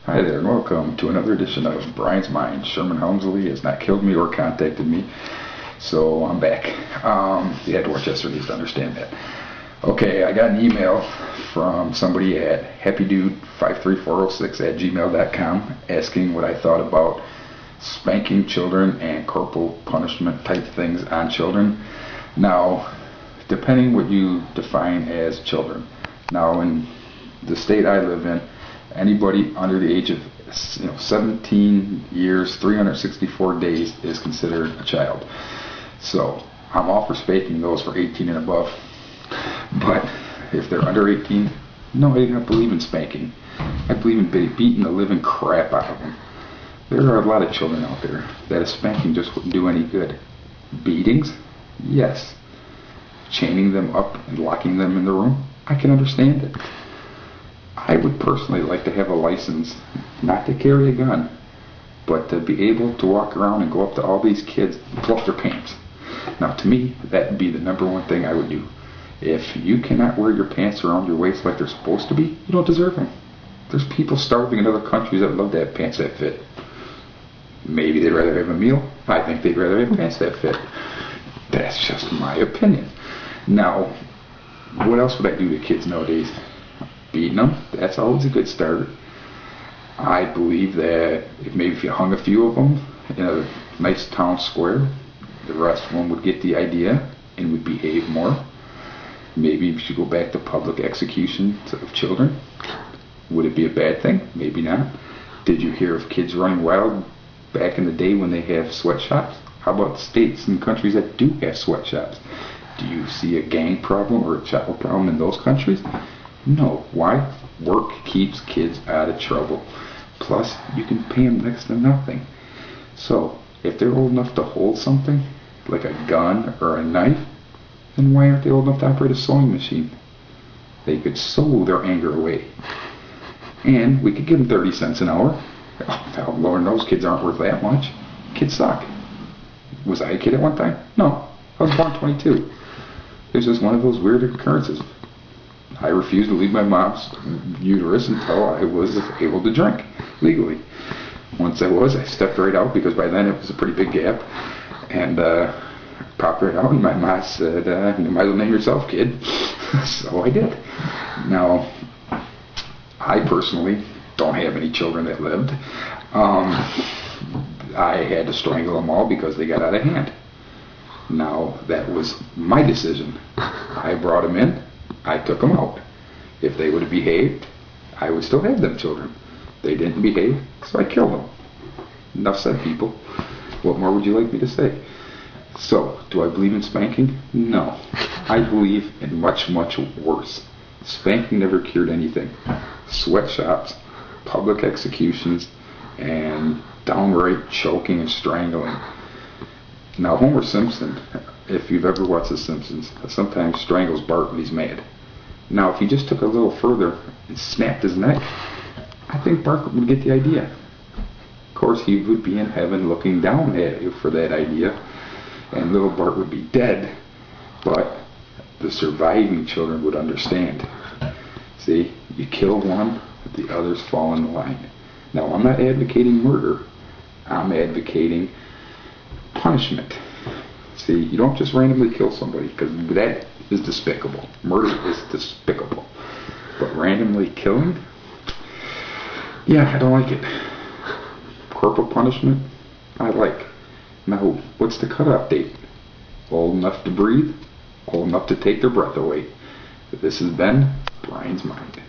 Hi there, and welcome to another edition of Brian's Mind. Sherman Helmsley has not killed me or contacted me, so I'm back. You had to watch yesterday's to understand that. Okay, I got an email from somebody at happydude53406@gmail.com asking what I thought about spanking children and corporal punishment type things on children. Now, depending what you define as children. Now, in the state I live in, anybody under the age of 17 years, 364 days is considered a child. So I'm all for spanking those for 18 and above. But if they're under 18, no, I don't believe in spanking. I believe in beating the living crap out of them. There are a lot of children out there that a spanking just wouldn't do any good. Beatings? Yes. Chaining them up and locking them in the room? I can understand it. I would personally like to have a license, not to carry a gun, but to be able to walk around and go up to all these kids and pull up their pants. Now, to me, that would be the number one thing I would do. If you cannot wear your pants around your waist like they're supposed to be, you don't deserve them. There's people starving in other countries that would love to have pants that fit. Maybe they'd rather have a meal. I think they'd rather have pants that fit. That's just my opinion. Now, what else would I do to kids nowadays? Beating them, that's always a good start. I believe that if you hung a few of them in a nice town square, the rest of them would get the idea and would behave more. Maybe we should go back to public executions of children. Would it be a bad thing? Maybe not. Did you hear of kids running wild back in the day when they have sweatshops? How about states and countries that do have sweatshops? Do you see a gang problem or a child problem in those countries? No. Why? Work keeps kids out of trouble. Plus, you can pay them next to nothing. So, if they're old enough to hold something, like a gun or a knife, then why aren't they old enough to operate a sewing machine? They could sew their anger away. And we could give them 30 cents an hour. Oh, Lord knows kids aren't worth that much. Kids suck. Was I a kid at one time? No. I was born 22. It was just one of those weird occurrences. I refused to leave my mom's uterus until I was able to drink legally. Once I stepped right out, because by then it was a pretty big gap, and popped right out, and my mom said, you might as well name yourself, kid. So I did. Now, I personally don't have any children that lived. I had to strangle them all because they got out of hand. Now, that was my decision. I brought them in. I took them out. If they would have behaved, I would still have them children. They didn't behave, so I killed them. Enough said, people. What more would you like me to say? So, do I believe in spanking? No. I believe in much, much worse. Spanking never cured anything. Sweatshops, public executions, and downright choking and strangling. Now, Homer Simpson, if you've ever watched The Simpsons, sometimes strangles Bart when he's mad. Now, if he just took a little further and snapped his neck, I think Bart would get the idea. Of course, he would be in heaven looking down at you for that idea, and little Bart would be dead, but the surviving children would understand. See, you kill one, the others fall in line. Now, I'm not advocating murder. I'm advocating punishment. See, you don't just randomly kill somebody, because that is despicable. Murder is despicable. But randomly killing? Yeah, I don't like it. Corporal punishment? I like. Now, what's the cutoff date? Old enough to breathe? Old enough to take their breath away. This has been Brian's Mind.